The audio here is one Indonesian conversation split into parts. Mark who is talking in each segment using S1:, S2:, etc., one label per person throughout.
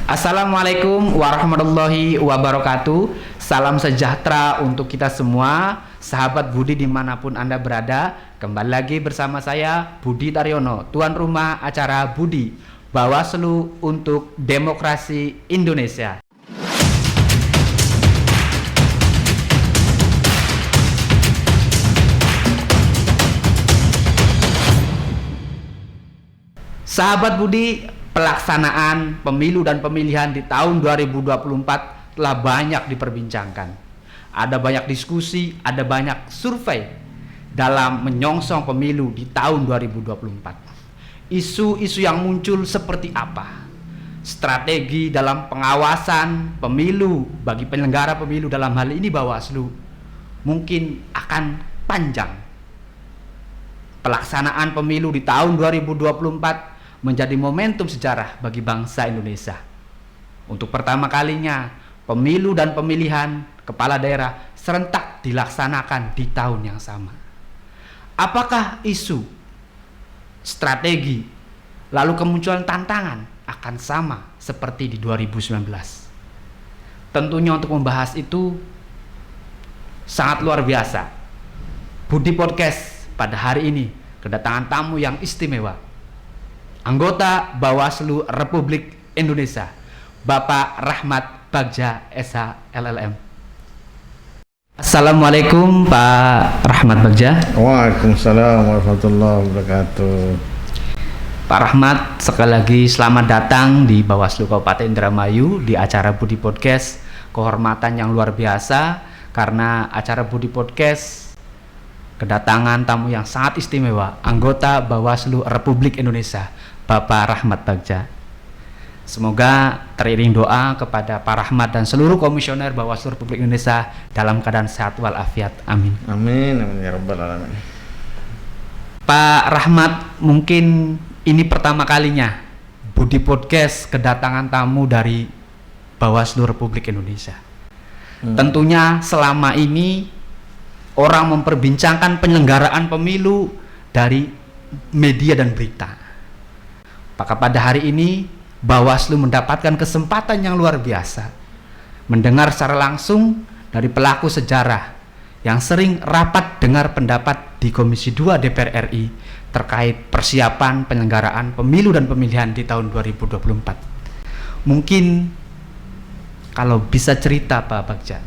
S1: Assalamualaikum warahmatullahi wabarakatuh. Salam sejahtera untuk kita semua, sahabat Budi dimanapun Anda berada. Kembali lagi bersama saya Budi Taryono, tuan rumah acara Budi Bawaslu untuk Demokrasi Indonesia. Sahabat Budi, pelaksanaan pemilu dan pemilihan di tahun 2024 telah banyak diperbincangkan. Ada banyak diskusi, ada banyak survei dalam menyongsong pemilu di tahun 2024. Isu-isu yang muncul seperti apa? Strategi dalam pengawasan pemilu bagi penyelenggara pemilu, dalam hal ini Bawaslu, mungkin akan panjang. Pelaksanaan pemilu di tahun 2024 menjadi momentum sejarah bagi bangsa Indonesia. Untuk pertama kalinya, pemilu dan pemilihan kepala daerah serentak dilaksanakan di tahun yang sama. Apakah isu, strategi, lalu kemunculan tantangan akan sama seperti di 2019? Tentunya untuk membahas itu sangat luar biasa. Budi Podcast pada hari ini kedatangan tamu yang istimewa, anggota Bawaslu Republik Indonesia, Bapak Rahmat Bagja SH LLM. Assalamualaikum Pak Rahmat Bagja.
S2: Waalaikumsalam warahmatullahi wabarakatuh.
S1: Pak Rahmat, sekali lagi selamat datang di Bawaslu Kabupaten Indramayu di acara Budi Podcast. Kehormatan yang luar biasa karena acara Budi Podcast kedatangan tamu yang sangat istimewa, anggota Bawaslu Republik Indonesia, Bapak Rahmat Bagja. Semoga teriring doa kepada Pak Rahmat dan seluruh komisioner Bawaslu Republik Indonesia dalam keadaan sehat walafiat. Amin.
S2: Amin, amin ya rabbal alamin.
S1: Pak Rahmat, mungkin ini pertama kalinya Budi Podcast kedatangan tamu dari Bawaslu Republik Indonesia. Tentunya selama ini orang memperbincangkan penyelenggaraan pemilu dari media dan berita. Maka pada hari ini Bawaslu mendapatkan kesempatan yang luar biasa mendengar secara langsung dari pelaku sejarah yang sering rapat dengar pendapat di Komisi 2 DPR RI terkait persiapan penyelenggaraan pemilu dan pemilihan di tahun 2024. Mungkin kalau bisa cerita Pak Bagja,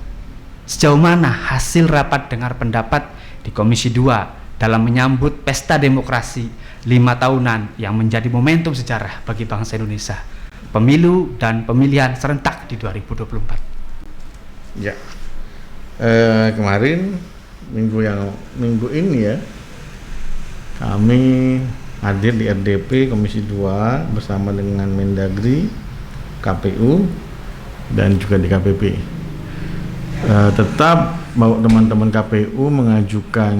S1: sejauh mana hasil rapat dengar pendapat di Komisi 2 dalam menyambut pesta demokrasi 5 tahunan yang menjadi momentum sejarah bagi bangsa Indonesia, pemilu dan pemilihan serentak di 2024.
S2: Ya, kemarin minggu ini ya, kami hadir di RDP Komisi 2 bersama dengan Mendagri, KPU dan juga DKPP. Tetap bahwa teman-teman KPU mengajukan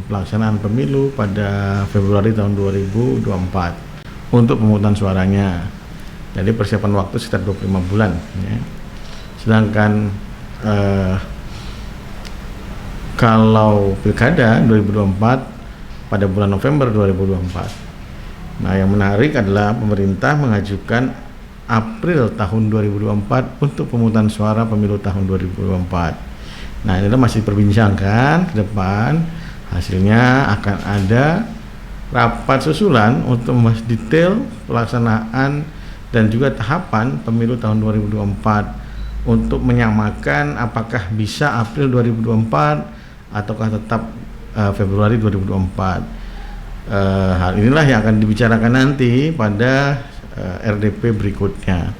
S2: pelaksanaan pemilu pada Februari tahun 2024 untuk pemungutan suaranya. Jadi persiapan waktu sekitar 25 bulan ya. Sedangkan kalau pilkada 2024 pada bulan November 2024. Nah, yang menarik adalah pemerintah mengajukan April tahun 2024 untuk pemungutan suara pemilu tahun 2024. Nah, ini masih diperbincangkan ke depan. Hasilnya akan ada rapat susulan untuk membahas detail pelaksanaan dan juga tahapan pemilu tahun 2024 untuk menyamakan apakah bisa April 2024 ataukah tetap Februari 2024. Hal inilah yang akan dibicarakan nanti pada RDP berikutnya.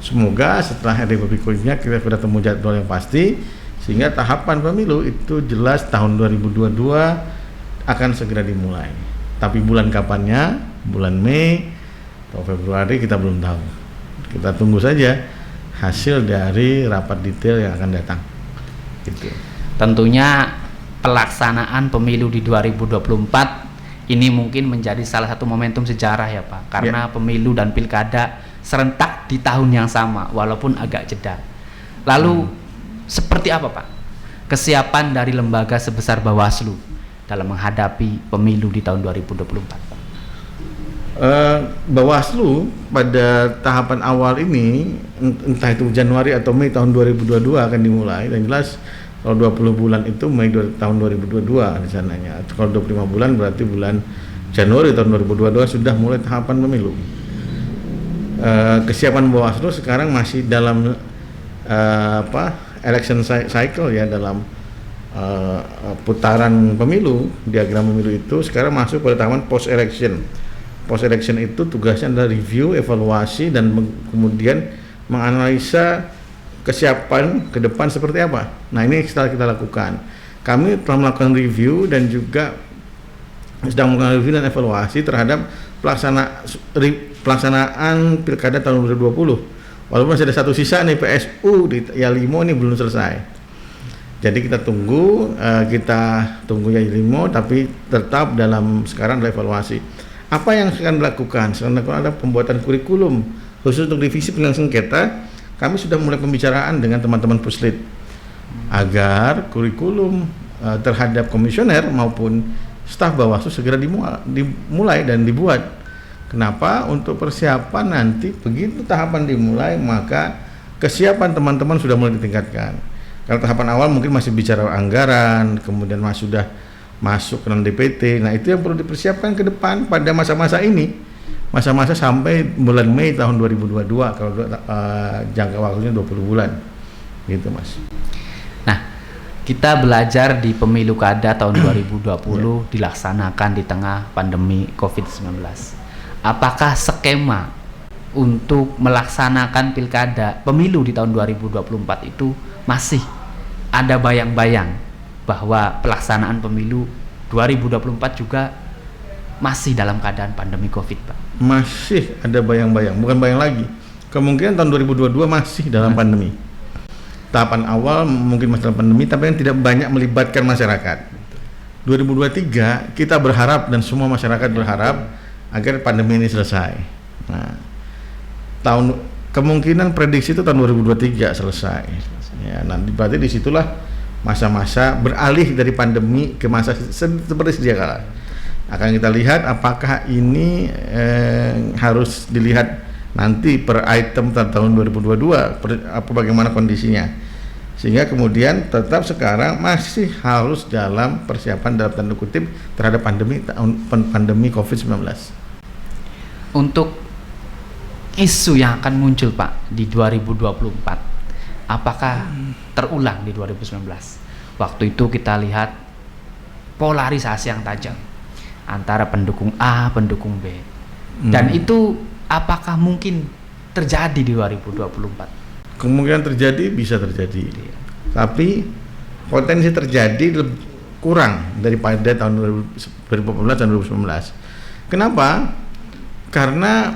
S2: Semoga setelah RDP berikutnya kita sudah temu jadwal yang pasti sehingga tahapan pemilu itu jelas tahun 2022 akan segera dimulai. Tapi bulan kapannya, bulan Mei atau Februari kita belum tahu. Kita tunggu saja hasil dari rapat detail yang akan datang. Gitu.
S1: Tentunya pelaksanaan pemilu di 2024 ini mungkin menjadi salah satu momentum sejarah ya Pak, karena pemilu dan pilkada serentak di tahun yang sama walaupun agak jeda. Lalu seperti apa Pak kesiapan dari lembaga sebesar Bawaslu dalam menghadapi pemilu di tahun 2024 Pak?
S2: Bawaslu pada tahapan awal ini, entah itu Januari atau Mei tahun 2022 akan dimulai, dan jelas kalau 20 bulan itu Mei tahun 2022 di sananya. Kalau 25 bulan berarti bulan Januari tahun 2022 sudah mulai tahapan pemilu. Kesiapan Bawaslu sekarang masih dalam election cycle ya, dalam putaran pemilu, diagram pemilu itu sekarang masuk pada tahapan post election. Post election itu tugasnya adalah review, evaluasi, dan kemudian menganalisa kesiapan ke depan seperti apa. Nah, ini setelah kita lakukan. Kami telah melakukan review dan juga sedang melakukan review dan evaluasi terhadap pelaksanaan Pilkada tahun 2020. Walaupun masih ada satu sisa nih, PSU di Yalimo ini belum selesai. Jadi kita tunggu Yalimo, tapi tetap dalam sekarang adalah evaluasi. Apa yang akan dilakukan? Sekarang ada pembuatan kurikulum khusus untuk divisi penyelesaian sengketa. Kami sudah mulai pembicaraan dengan teman-teman Puslit agar kurikulum terhadap komisioner maupun staf Bawaslu segera dimulai dan dibuat. Kenapa? Untuk persiapan nanti begitu tahapan dimulai, maka kesiapan teman-teman sudah mulai ditingkatkan. Kalau tahapan awal mungkin masih bicara anggaran, kemudian sudah masuk ke DPT. Nah, itu yang perlu dipersiapkan ke depan pada masa-masa ini, masa-masa sampai bulan Mei tahun 2022 kalau jangka waktunya 20 bulan gitu, Mas.
S1: Nah, kita belajar di pemilu kada tahun 2020 dilaksanakan di tengah pandemi COVID-19. Apakah skema untuk melaksanakan pilkada pemilu di tahun 2024 itu masih ada bayang-bayang bahwa pelaksanaan pemilu 2024 juga masih dalam keadaan pandemi COVID, Pak?
S2: Masih ada bayang-bayang, bukan bayang lagi. Kemungkinan tahun 2022 masih dalam pandemi. Tahapan awal mungkin masih dalam pandemi, tapi yang tidak banyak melibatkan masyarakat. 2023 kita berharap dan semua masyarakat berharap agar pandemi ini selesai. Nah, kemungkinan prediksi itu tahun 2023 selesai. Ya, nanti berarti disitulah masa-masa beralih dari pandemi ke masa seperti sedia kala. Akan kita lihat apakah ini harus dilihat nanti per item tahun 2022 bagaimana kondisinya, sehingga kemudian tetap sekarang masih harus dalam persiapan dalam tanda kutip terhadap pandemi COVID-19.
S1: Untuk isu yang akan muncul, Pak, di 2024, apakah terulang di 2019? Waktu itu kita lihat polarisasi yang tajam antara pendukung A, pendukung B. Dan itu apakah mungkin terjadi di 2024?
S2: Kemungkinan terjadi, bisa terjadi. Tapi potensi terjadi kurang daripada tahun 2014 dan 2019. Kenapa? Karena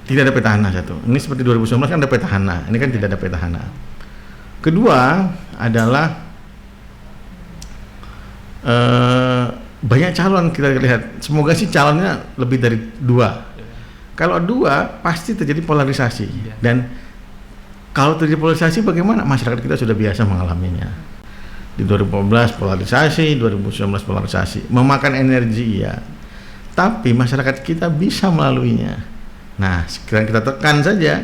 S2: tidak ada petahana satu. Ini seperti 2019 kan ada petahana. Ini kan tidak ada petahana. Kedua adalah banyak calon kita lihat. Semoga sih calonnya lebih dari 2. Kalau 2 pasti terjadi polarisasi. Dan kalau terjadi polarisasi bagaimana? Masyarakat kita sudah biasa mengalaminya. Di 2014 polarisasi, 2019 polarisasi. Memakan energi ya. Tapi masyarakat kita bisa melaluinya. Nah, sekarang kita tekan saja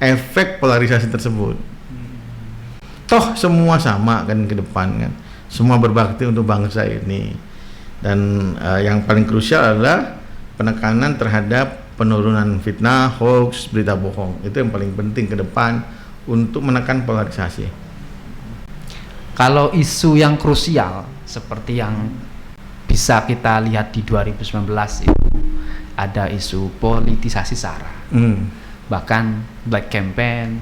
S2: efek polarisasi tersebut. Toh semua sama kan ke depan kan. Semua berbakti untuk bangsa ini. Dan yang paling krusial adalah penekanan terhadap penurunan fitnah, hoax, berita bohong. Itu yang paling penting ke depan untuk menekan polarisasi.
S1: Kalau isu yang krusial seperti yang bisa kita lihat di 2019 itu ada isu politisasi SARA. Bahkan black campaign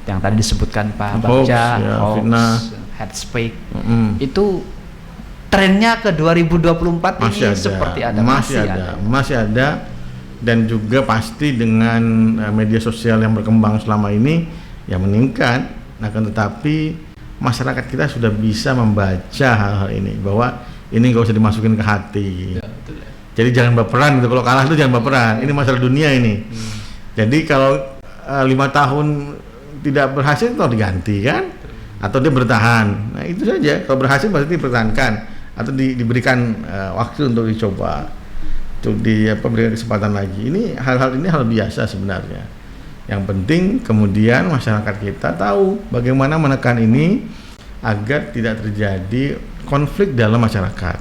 S1: yang tadi disebutkan Pak Bagja, hoax, head speak, itu trennya ke 2024
S2: masih
S1: ini
S2: ada,
S1: seperti ada,
S2: masih ada, dan juga pasti dengan media sosial yang berkembang selama ini ya meningkat. Nah, kan tetapi masyarakat kita sudah bisa membaca hal-hal ini, bahwa ini nggak usah dimasukin ke hati. Jadi jangan baperan gitu. Kalau kalah itu jangan baperan. Ini masalah dunia ini. Jadi kalau 5 tahun tidak berhasil toh diganti kan, atau dia bertahan. Nah, itu saja. Kalau berhasil pasti dipertahankan atau diberikan waktu untuk dicoba. untuk berikan kesempatan lagi. Ini hal-hal ini hal biasa sebenarnya. Yang penting kemudian masyarakat kita tahu bagaimana menekan ini agar tidak terjadi konflik dalam masyarakat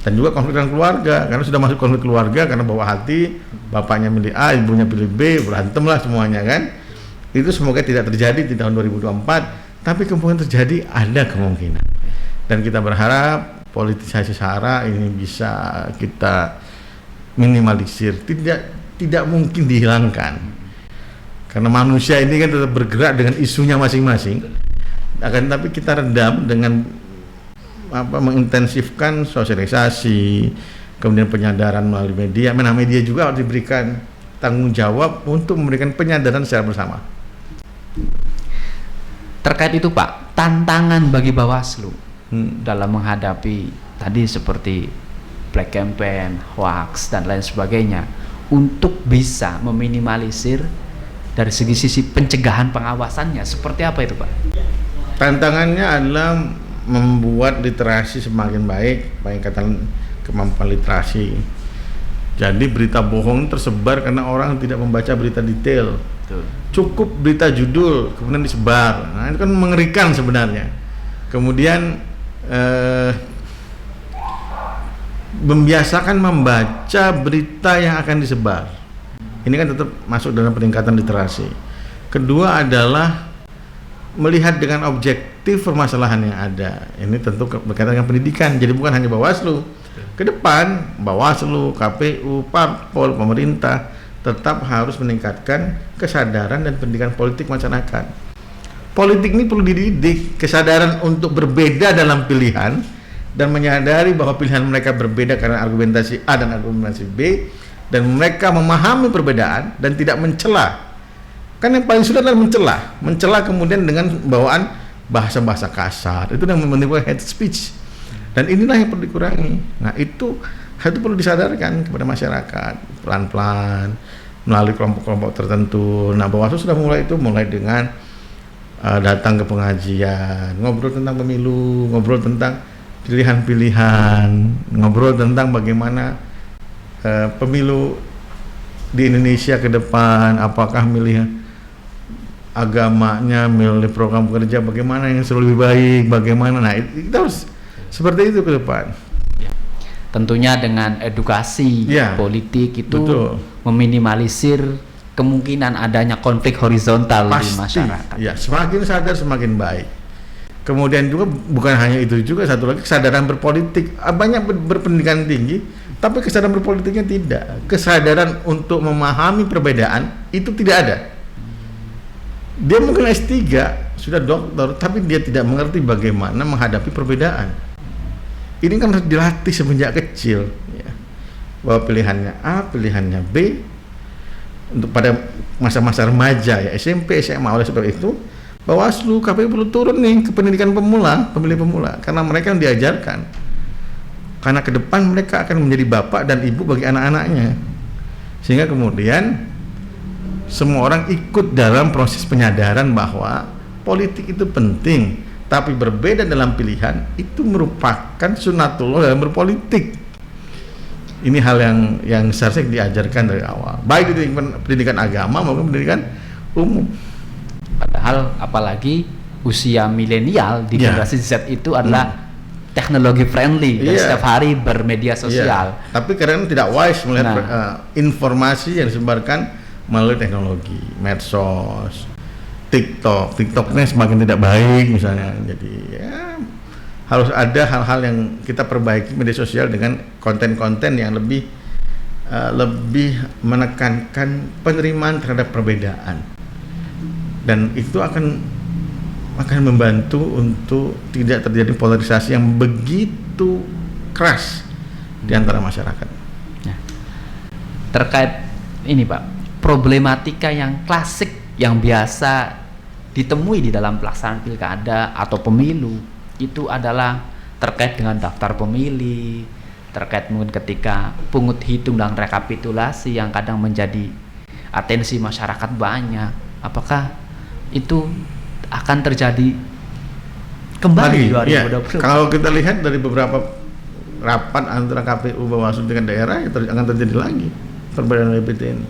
S2: dan juga konflik dalam keluarga, karena sudah masuk konflik keluarga karena bawa hati, bapaknya milih A, ibunya pilih B, berantem lah semuanya kan. Itu semoga tidak terjadi di tahun 2024, tapi kemungkinan terjadi, ada kemungkinan. Dan kita berharap politisasi SARA ini bisa kita minimalisir, tidak mungkin dihilangkan, karena manusia ini kan tetap bergerak dengan isunya masing-masing. Akan tapi kita redam dengan mengintensifkan sosialisasi, kemudian penyadaran melalui media. Media juga harus diberikan tanggung jawab untuk memberikan penyadaran secara bersama.
S1: Terkait itu Pak, tantangan bagi Bawaslu dalam menghadapi tadi seperti black campaign, hoax dan lain sebagainya, untuk bisa meminimalisir dari sisi pencegahan pengawasannya, seperti apa itu Pak?
S2: Tantangannya adalah membuat literasi semakin baik, peningkatan kemampuan literasi. Jadi berita bohong tersebar karena orang tidak membaca berita detail. Betul. Cukup berita judul kemudian disebar. Nah, itu kan mengerikan sebenarnya. Kemudian membiasakan membaca berita yang akan disebar. Ini kan tetap masuk dalam peningkatan literasi. Kedua adalah melihat dengan objektif permasalahan yang ada. Ini tentu berkaitan dengan pendidikan. Jadi bukan hanya Bawaslu. Ke depan Bawaslu, KPU, Parpol, pemerintah tetap harus meningkatkan kesadaran dan pendidikan politik masyarakat. Politik ini perlu dididik, kesadaran untuk berbeda dalam pilihan dan menyadari bahwa pilihan mereka berbeda karena argumentasi A dan argumentasi B, dan mereka memahami perbedaan dan tidak mencela. Kan yang paling sulit adalah mencela kemudian dengan bawaan bahasa-bahasa kasar. Itu yang menimbulkan hate speech. Dan inilah yang perlu dikurangi. Nah, itu perlu disadarkan kepada masyarakat pelan-pelan melalui kelompok-kelompok tertentu. Nah, Bawaslu sudah mulai dengan datang ke pengajian, ngobrol tentang pemilu, ngobrol tentang pilihan-pilihan, ngobrol tentang bagaimana pemilu di Indonesia ke depan, apakah milih agamanya, milih program kerja, bagaimana yang lebih baik, bagaimana. Nah, kita harus seperti itu ke depan.
S1: Tentunya dengan edukasi politik itu
S2: betul,
S1: meminimalisir kemungkinan adanya konflik horizontal di masyarakat.
S2: Ya, semakin sadar semakin baik. Kemudian juga bukan hanya itu juga, satu lagi kesadaran berpolitik. Banyak berpendidikan tinggi, tapi kesadaran berpolitiknya tidak. Kesadaran untuk memahami perbedaan itu tidak ada. Dia mungkin S3, sudah doktor, tapi dia tidak mengerti bagaimana menghadapi perbedaan. Ini kan harus dilatih semenjak kecil, ya. Bahwa pilihannya A, pilihannya B. Untuk pada masa-masa remaja, ya, SMP, SMA. Oleh sebab itu Bawaslu, KPU perlu turun nih ke pendidikan pemilih pemula, karena mereka yang diajarkan. Karena ke depan mereka akan menjadi bapak dan ibu bagi anak-anaknya. Sehingga kemudian semua orang ikut dalam proses penyadaran bahwa politik itu penting, tapi berbeda dalam pilihan itu merupakan sunatullah dalam berpolitik. Ini hal yang seharusnya diajarkan dari awal, baik di pendidikan agama maupun pendidikan umum.
S1: Padahal apalagi usia milenial di generasi Z itu adalah teknologi friendly dan setiap hari bermedia sosial.
S2: Tapi kadang tidak wise melihat informasi yang disebarkan melalui teknologi, medsos, TikToknya semakin tidak baik misalnya. Jadi ya harus ada hal-hal yang kita perbaiki media sosial dengan konten-konten yang lebih menekankan penerimaan terhadap perbedaan, dan itu akan membantu untuk tidak terjadi polarisasi yang begitu keras di antara masyarakat.
S1: Nah, terkait ini Pak, problematika yang klasik yang biasa ditemui di dalam pelaksanaan pilkada atau pemilu itu adalah terkait dengan daftar pemilih, terkait mungkin ketika pungut hitung dan rekapitulasi yang kadang menjadi atensi masyarakat banyak. Apakah itu akan terjadi kembali di 2020?
S2: Kalau kita lihat dari beberapa rapat antara KPU Bawaslu dengan daerah, ya akan terjadi lagi perbedaan DPT ini.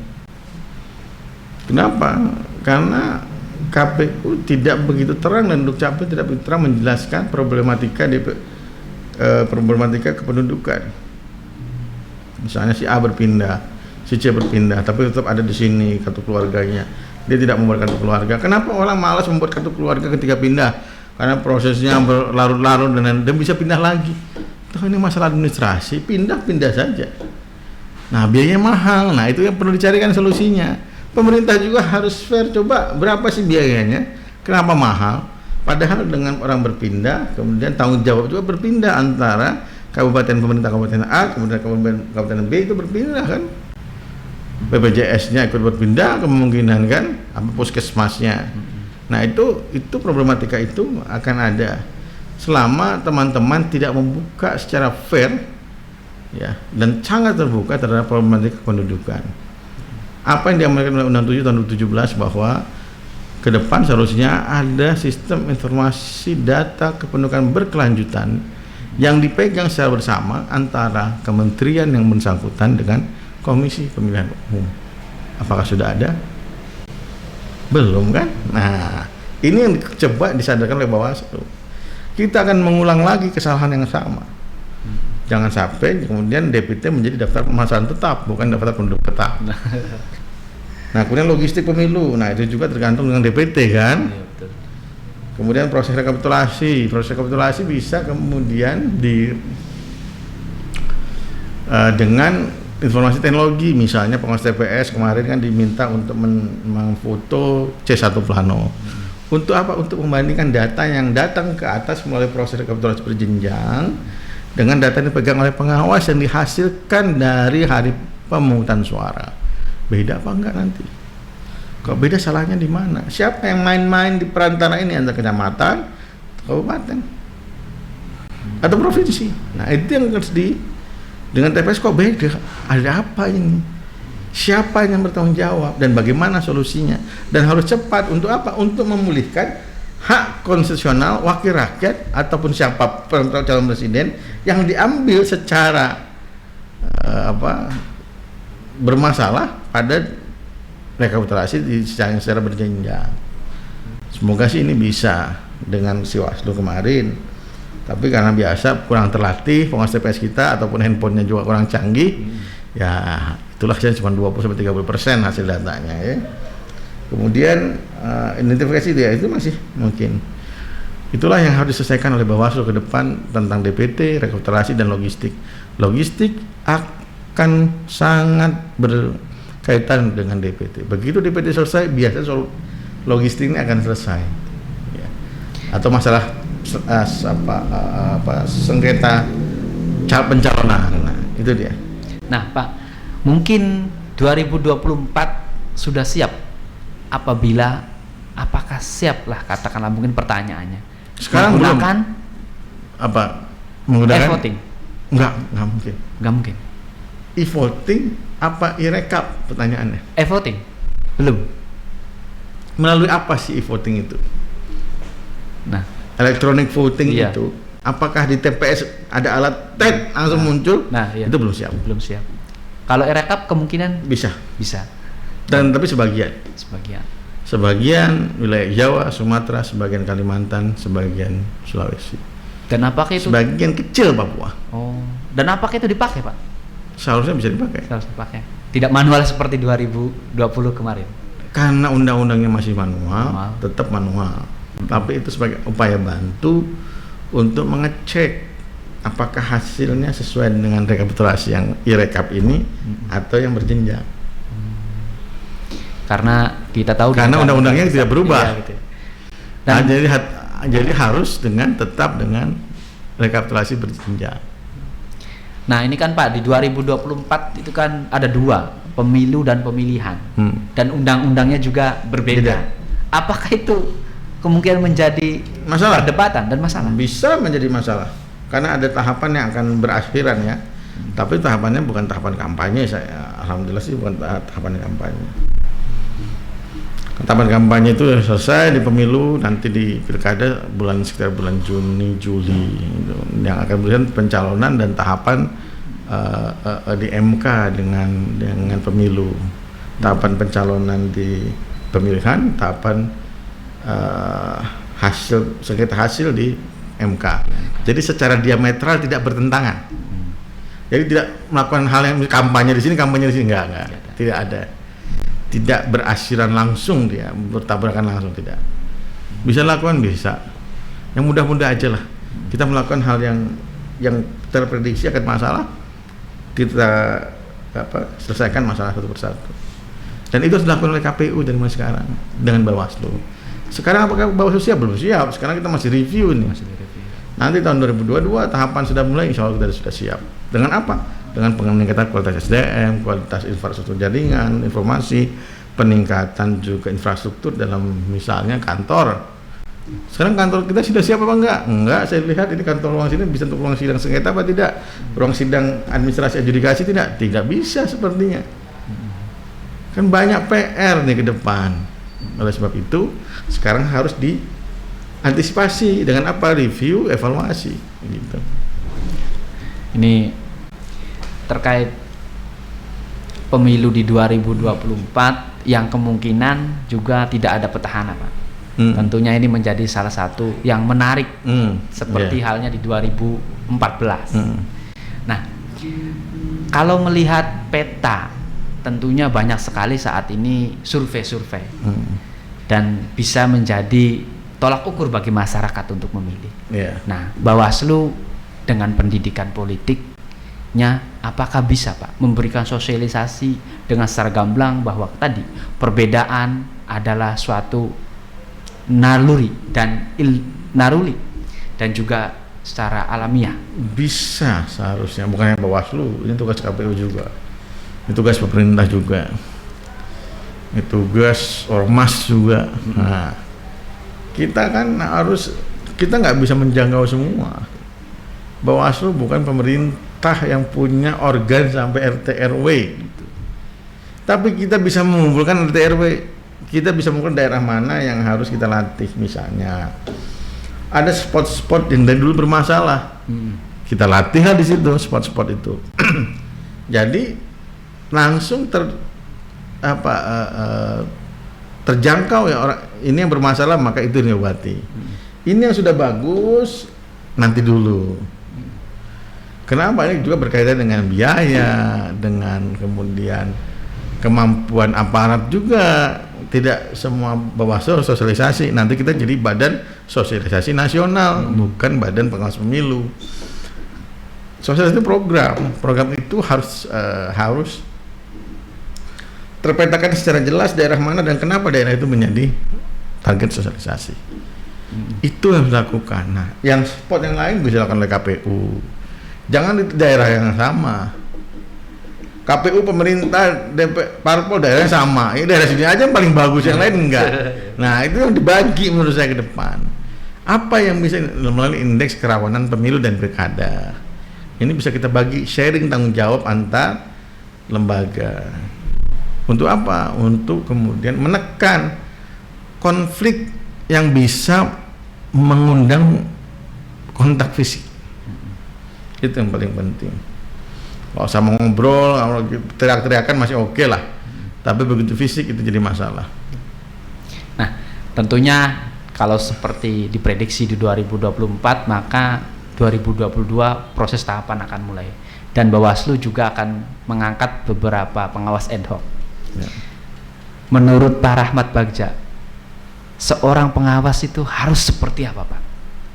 S2: Kenapa? Karena KPU tidak begitu terang dan Dukcapil tidak begitu terang menjelaskan problematika kependudukan. Misalnya si A berpindah, si C berpindah, tapi tetap ada di sini kartu keluarganya. Dia tidak membuat kartu keluarga. Kenapa orang malas membuat kartu keluarga ketika pindah? Karena prosesnya berlarut-larut dan bisa pindah lagi. Toh ini masalah administrasi, pindah saja. Nah, biayanya mahal. Nah, itu yang perlu dicarikan solusinya. Pemerintah juga harus fair, coba berapa sih biayanya? Kenapa mahal? Padahal dengan orang berpindah, kemudian tanggung jawab juga berpindah antara pemerintah kabupaten A, kemudian kabupaten B itu berpindah kan? BPJS-nya ikut berpindah kemungkinan kan, apa puskesmasnya. Nah itu problematika itu akan ada selama teman-teman tidak membuka secara fair ya dan sangat terbuka terhadap problematika kependudukan. Apa yang diamankan oleh Undang-Undang 7 tahun 2017 bahwa ke depan seharusnya ada sistem informasi data kependudukan berkelanjutan yang dipegang secara bersama antara kementerian yang bersangkutan dengan Komisi Pemilihan Umum. Apakah sudah ada? Belum kan? Nah, ini yang coba disadarkan oleh Bawaslu. Kita akan mengulang lagi kesalahan yang sama. Jangan sampai kemudian DPT menjadi daftar pemasaran tetap, bukan daftar penduduk tetap. Nah, kemudian logistik pemilu. Nah, itu juga tergantung dengan DPT kan?
S1: Iya, betul.
S2: Kemudian proses rekapitulasi bisa kemudian dengan informasi teknologi, misalnya pengawas TPS kemarin kan diminta untuk memfoto C1 plano. Untuk apa? Untuk membandingkan data yang datang ke atas melalui proses rekapitulasi berjenjang dengan data yang dipegang oleh pengawas yang dihasilkan dari hari pemungutan suara. Beda apa enggak nanti? Kalau beda salahnya di mana? Siapa yang main-main di perantara ini antara kecamatan, kabupaten, atau provinsi? Nah itu yang harus dengan TPS kok beda? Ada apa ini? Siapa yang bertanggung jawab dan bagaimana solusinya? Dan harus cepat untuk apa? Untuk memulihkan hak konstitusional wakil rakyat ataupun siapa calon presiden yang diambil secara bermasalah pada rekapitulasi secara berjenjang. Semoga sih ini bisa dengan si Waslu kemarin. Tapi karena biasa kurang terlatih pengawas TPS kita ataupun handphonenya juga kurang canggih, ya itulah saja cuma 20-30% hasil datanya ya. Kemudian identifikasi dia itu masih mungkin. Itulah yang harus diselesaikan oleh Bawaslu ke depan tentang DPT, rekapitulasi dan logistik. Logistik akan sangat berkaitan dengan DPT. Begitu DPT selesai, biasanya logistik ini akan selesai. Ya. Atau masalah sengketa pencalonan. Nah, itu dia.
S1: Nah, Pak, mungkin 2024 sudah siap apakah siap lah katakanlah mungkin pertanyaannya.
S2: Sekarang
S1: menggunakan
S2: menggunakan
S1: e-voting?
S2: Enggak mungkin.
S1: Enggak mungkin.
S2: E-voting apa e-rekap pertanyaannya?
S1: E-voting? Belum.
S2: Melalui apa sih e-voting itu?
S1: Nah,
S2: electronic voting
S1: iya.
S2: itu apakah di TPS ada alat tet langsung muncul?
S1: Nah, iya.
S2: Itu belum siap.
S1: Kalau e-rekap kemungkinan
S2: bisa.
S1: Dan
S2: tapi sebagian wilayah Jawa, Sumatera, sebagian Kalimantan, sebagian Sulawesi.
S1: Dan apakah itu
S2: sebagian kecil Papua.
S1: Dan apakah itu dipakai, Pak?
S2: Seharusnya bisa dipakai.
S1: Tidak manual seperti 2020 kemarin.
S2: Karena undang-undangnya masih manual. Tetap manual. Tapi itu sebagai upaya bantu untuk mengecek apakah hasilnya sesuai dengan rekapitulasi yang e-rekap ini atau yang berjenjang.
S1: Karena kita tahu
S2: karena undang-undangnya tidak berubah.
S1: Iya, gitu.
S2: Jadi harus tetap dengan rekapitulasi berjenjang.
S1: Nah, ini kan Pak di 2024 itu kan ada 2, pemilu dan pemilihan. Dan undang-undangnya juga berbeda. Apakah itu kemungkinan menjadi
S2: masalah,
S1: perdebatan dan masalah?
S2: Bisa menjadi masalah karena ada tahapan yang akan berakhiran ya. Tapi tahapannya bukan tahapan kampanye. Alhamdulillah sih bukan tahapan kampanye. Tahapan kampanye itu selesai di pemilu, nanti di pilkada sekitar bulan Juni Juli gitu. Yang akan berjalan pencalonan dan tahapan di MK dengan pemilu, tahapan pencalonan di pemilihan, tahapan sengketa hasil di MK. Jadi secara diametral tidak bertentangan. Jadi tidak melakukan hal yang kampanye di sini enggak, tidak ada. Tidak berasiran langsung, dia bertabrakan langsung, tidak. Bisa lakukan, bisa. Yang mudah-mudah aja lah. Kita melakukan hal yang terprediksi akan masalah, kita selesaikan masalah satu persatu. Dan itu harus dilakukan oleh KPU dari mulai sekarang dengan Bawaslu. Sekarang apakah Bawaslu siap? Belum siap. Sekarang kita masih review nih. Nanti tahun 2022 tahapan sudah mulai, insya Allah kita sudah siap. Dengan apa? Dengan peningkatan kualitas SDM, kualitas infrastruktur jaringan, informasi, peningkatan juga infrastruktur dalam misalnya kantor. Sekarang kantor kita sudah siap apa enggak? Enggak, saya lihat ini kantor ruang sidang bisa untuk ruang sidang sengketa apa tidak? Ruang sidang administrasi adjudikasi tidak? Tidak bisa sepertinya. Kan banyak PR nih ke depan. Oleh sebab itu, sekarang harus diantisipasi dengan apa? Review, evaluasi gitu.
S1: Ini terkait pemilu di 2024 yang kemungkinan juga tidak ada petahana, Pak. Tentunya ini menjadi salah satu yang menarik, seperti halnya di 2014. Nah, kalau melihat peta, tentunya banyak sekali saat ini survei-survei dan bisa menjadi tolak ukur bagi masyarakat untuk memilih. Nah, Bawaslu dengan pendidikan politiknya, apakah bisa, Pak, memberikan sosialisasi dengan secara gamblang bahwa tadi perbedaan adalah suatu naluri dan naruli dan juga secara alamiah?
S2: Bisa seharusnya, bukan hanya Bawaslu, ini tugas KPU juga, ini tugas pemerintah juga, ini tugas ormas juga. Nah, kita kan kita nggak bisa menjangkau semua. Bawaslu bukan pemerintah yang punya organ sampai RT RW gitu. Tapi kita bisa mengumpulkan RT RW, kita bisa mengumpulkan daerah mana yang harus kita latih. Misalnya ada spot-spot yang dari dulu bermasalah, kita latihlah di situ spot-spot itu. Jadi langsung terjangkau ya orang ini yang bermasalah, maka itu diobati. Ini yang sudah bagus nanti dulu. Kenapa? Ini juga berkaitan dengan biaya, dengan kemudian kemampuan aparat juga. Tidak semua Bawaslu sosialisasi. Nanti kita jadi badan sosialisasi nasional, bukan badan pengawas pemilu. Sosialisasi itu program itu harus terpetakan secara jelas daerah mana dan kenapa daerah itu menjadi target sosialisasi. Itu yang harus dilakukan. Nah, yang spot yang lain bisa dilakukan oleh KPU. Jangan di daerah yang sama. KPU, pemerintah, parpol daerahnya sama. Ini daerah sini aja yang paling bagus, yang lain enggak. Nah, itu yang dibagi menurut saya ke depan. Apa yang bisa melalui indeks kerawanan pemilu dan pilkada. Ini bisa kita bagi, sharing tanggung jawab antar lembaga. Untuk apa? Untuk kemudian menekan konflik yang bisa mengundang kontak fisik. Itu yang paling penting. Kalau sama ngobrol, teriak-teriakan masih oke lah. Tapi begitu fisik itu jadi masalah.
S1: Nah, tentunya kalau seperti diprediksi di 2024, maka 2022 proses tahapan akan mulai. Dan Bawaslu juga akan mengangkat beberapa pengawas ad hoc. Ya. Menurut Pak Rahmat Bagja, seorang pengawas itu harus seperti apa, Pak?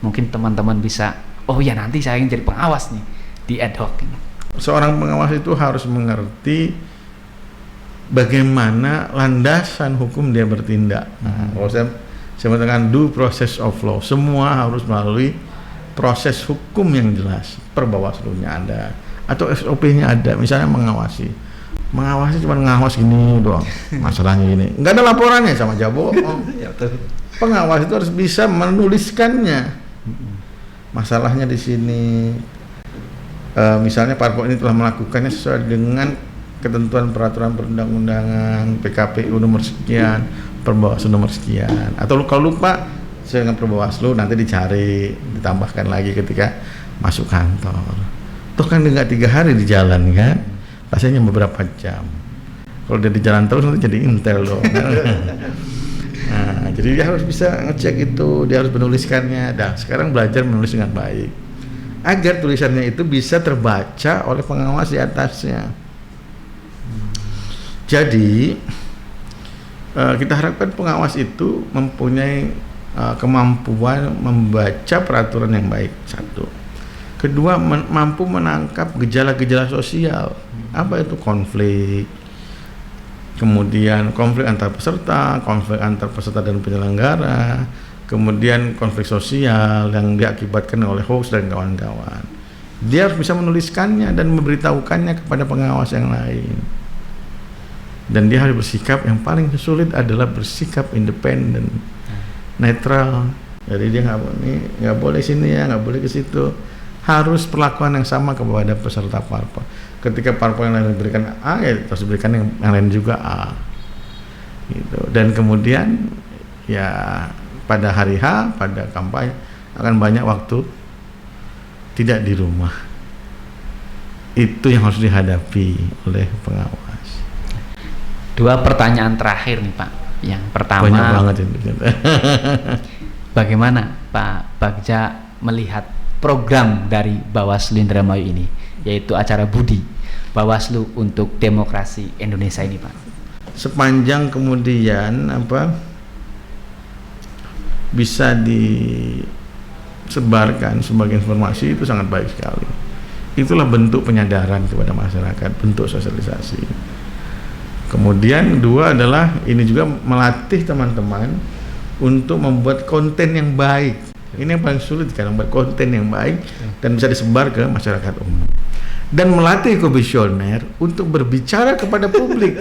S1: Mungkin teman-teman bisa, oh ya nanti saya ingin jadi pengawas nih di ad hoc ini.
S2: Seorang pengawas itu harus mengerti bagaimana landasan hukum dia bertindak. Nah, kalau saya mengatakan due process of law, semua harus melalui proses hukum yang jelas. Perbawaslunya ada, atau SOP-nya ada. Misalnya mengawasi cuma ngawas gini doang, masalahnya gini, nggak ada laporannya sama Jabo. Pengawas itu harus bisa menuliskannya. Masalahnya di sini. Misalnya parpol ini telah melakukannya sesuai dengan ketentuan peraturan perundang-undangan PKPU nomor sekian, Perbawaslu nomor sekian, atau kalau lupa saya dengan Perbawaslu nanti dicari, ditambahkan lagi ketika masuk kantor. Toh kan nggak 3 hari di jalan kan, rasanya beberapa jam. Kalau dia di jalan terus nanti jadi intel loh. Nah, jadi dia harus bisa ngecek itu, dia harus menuliskannya. Dan sekarang belajar menulis dengan baik, agar tulisannya itu bisa terbaca oleh pengawas di atasnya. Jadi kita harapkan pengawas itu mempunyai kemampuan membaca peraturan yang baik, satu. Kedua, mampu menangkap gejala-gejala sosial. Apa itu konflik, kemudian konflik antar peserta dan penyelenggara, kemudian konflik sosial yang diakibatkan oleh hoax dan kawan-kawan. Dia harus bisa menuliskannya dan memberitahukannya kepada pengawas yang lain. Dan dia harus bersikap, yang paling sulit adalah bersikap independen, netral. Jadi dia nggak boleh sini ya, nggak boleh ke situ. Harus perlakuan yang sama kepada peserta parpol. Ketika parpol yang lain diberikan A, ya harus diberikan yang lain juga A. Gitu. Dan kemudian ya pada hari H, pada kampanye akan banyak waktu tidak di rumah. Itu yang harus dihadapi oleh pengawas.
S1: 2 pertanyaan terakhir nih Pak. Yang pertama,
S2: banyak banget ini.
S1: Bagaimana Pak Bagja melihat program dari Bawaslu Indramayu ini, yaitu acara Budi Bawaslu untuk Demokrasi Indonesia ini Pak?
S2: Sepanjang kemudian bisa disebarkan sebagai informasi, itu sangat baik sekali. Itulah bentuk penyadaran kepada masyarakat, bentuk sosialisasi. Kemudian 2 adalah ini juga melatih teman-teman untuk membuat konten yang baik. Ini yang paling sulit kan, membuat konten yang baik dan bisa disebar ke masyarakat umum. Dan melatih komisioner untuk berbicara kepada publik.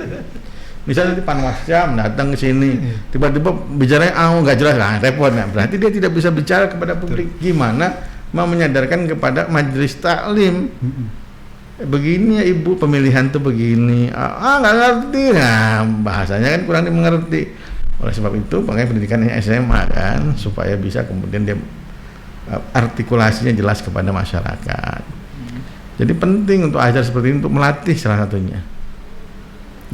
S2: Misalnya di Panwascam datang ke sini, tiba-tiba bicaranya nggak jelas, repot. Berarti dia tidak bisa bicara kepada publik. Gimana mau menyadarkan kepada majelis taklim? Begini ya Ibu, pemilihan tuh begini. Nggak ngerti. Nah, bahasanya kan kurang dimengerti. Oleh sebab itu, makanya pendidikannya SMA kan, supaya bisa kemudian dia artikulasinya jelas kepada masyarakat. Jadi penting untuk ajar seperti ini, untuk melatih salah satunya.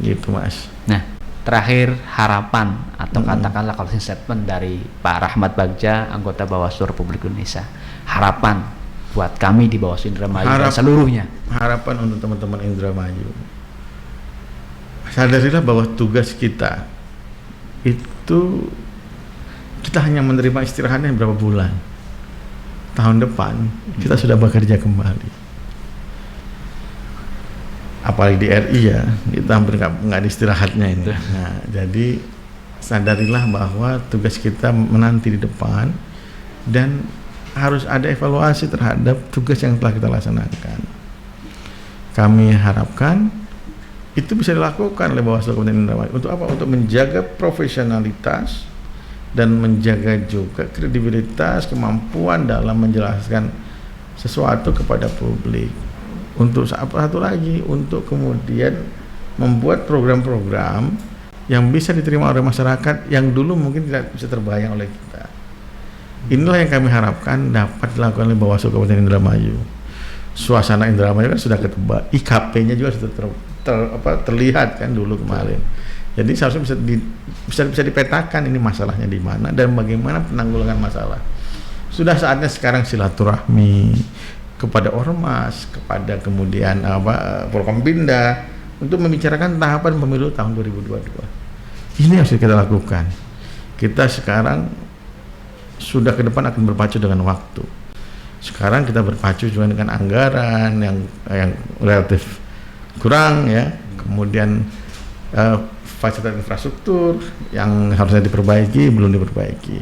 S2: Gitu Mas.
S1: Nah, terakhir harapan atau katakanlah kalau statement dari Pak Rahmat Bagja, anggota Bawaslu Republik Indonesia. Harapan buat kami di Bawaslu Indramayu dan seluruhnya.
S2: Harapan untuk teman-teman Indramayu. Sadarilah bahwa tugas kita itu kita hanya menerima istirahatnya berapa bulan. Tahun depan kita sudah bekerja kembali. Apalagi di RI ya, kita hampir nggak ada istirahatnya ini. Nah, jadi sadarilah bahwa tugas kita menanti di depan dan harus ada evaluasi terhadap tugas yang telah kita laksanakan. Kami harapkan itu bisa dilakukan oleh Bawaslu Kabupaten Indramayu. Untuk apa? Untuk menjaga profesionalitas dan menjaga juga kredibilitas, kemampuan dalam menjelaskan sesuatu kepada publik. Untuk satu lagi, untuk kemudian membuat program-program yang bisa diterima oleh masyarakat yang dulu mungkin tidak bisa terbayang oleh kita. Inilah yang kami harapkan dapat dilakukan oleh Bawaslu Kabupaten Indramayu. Suasana Indramayu kan sudah ketebak, IKP-nya juga sudah terlihat kan dulu kemarin. Jadi seharusnya bisa dipetakan ini masalahnya di mana dan bagaimana penanggulangan masalah. Sudah saatnya sekarang silaturahmi kepada ormas, kepada kemudian Forkompinda untuk membicarakan tahapan pemilu tahun 2022. Ini harus kita lakukan. Kita sekarang sudah ke depan akan berpacu dengan waktu. Sekarang kita berpacu juga dengan anggaran yang relatif kurang ya, kemudian fasilitas infrastruktur yang harusnya diperbaiki belum diperbaiki.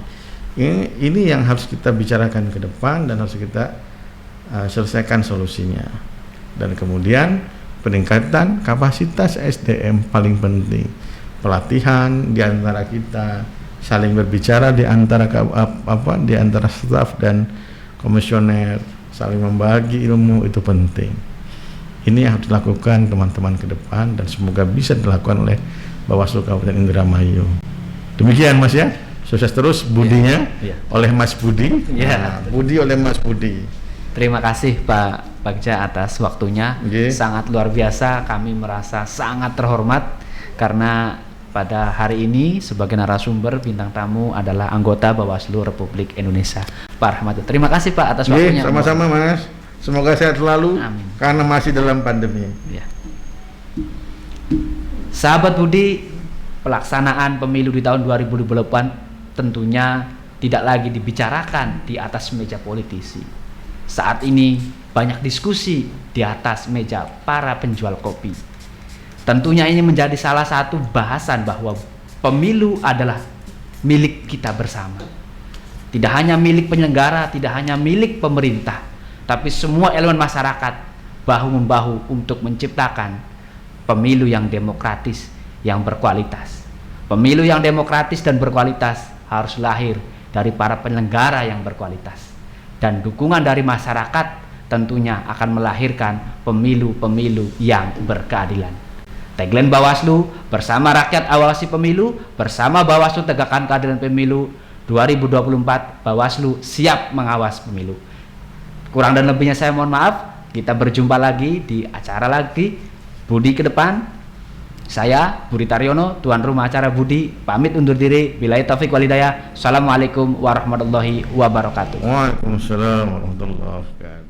S2: Ini yang harus kita bicarakan ke depan dan harus kita selesaikan solusinya. Dan kemudian peningkatan kapasitas SDM paling penting, pelatihan di antara kita, saling berbicara di antara di antara staf dan komisioner, saling membagi ilmu, itu penting. Ini yang harus dilakukan teman-teman ke depan dan semoga bisa dilakukan oleh Bawaslu Kabupaten Indramayu. Demikian Mas ya. Sukses terus budinya
S1: Iya.
S2: oleh Mas Budi.
S1: Iya.
S2: Budi oleh Mas Budi.
S1: Terima kasih Pak Bagja atas waktunya.
S2: Oke.
S1: Sangat luar biasa, kami merasa sangat terhormat karena pada hari ini sebagai narasumber bintang tamu adalah anggota Bawaslu Republik Indonesia, Pak Rahmat. Terima kasih Pak atas
S2: Oke,
S1: waktunya.
S2: sama-sama Mas. Semoga sehat selalu.
S1: Amin.
S2: Karena masih dalam pandemi.
S1: Ya. Sahabat Budi, pelaksanaan pemilu di tahun 2024 tentunya tidak lagi dibicarakan di atas meja politisi. Saat ini banyak diskusi di atas meja para penjual kopi. Tentunya ini menjadi salah satu bahasan bahwa pemilu adalah milik kita bersama. Tidak hanya milik penyelenggara, tidak hanya milik pemerintah, tapi semua elemen masyarakat bahu-membahu untuk menciptakan pemilu yang demokratis, yang berkualitas. Pemilu yang demokratis dan berkualitas harus lahir dari para penyelenggara yang berkualitas. Dan dukungan dari masyarakat tentunya akan melahirkan pemilu-pemilu yang berkeadilan. Tagline Bawaslu, bersama rakyat awasi pemilu, bersama Bawaslu tegakkan keadilan pemilu 2024, Bawaslu siap mengawas pemilu. Kurang dan lebihnya saya mohon maaf. Kita berjumpa lagi di acara lagi Budi ke depan. Saya Budi Taryono, tuan rumah acara Budi, pamit undur diri. Billahi taufik walhidayah. Assalamualaikum warahmatullahi wabarakatuh.
S2: Waalaikumsalam warahmatullahi wabarakatuh.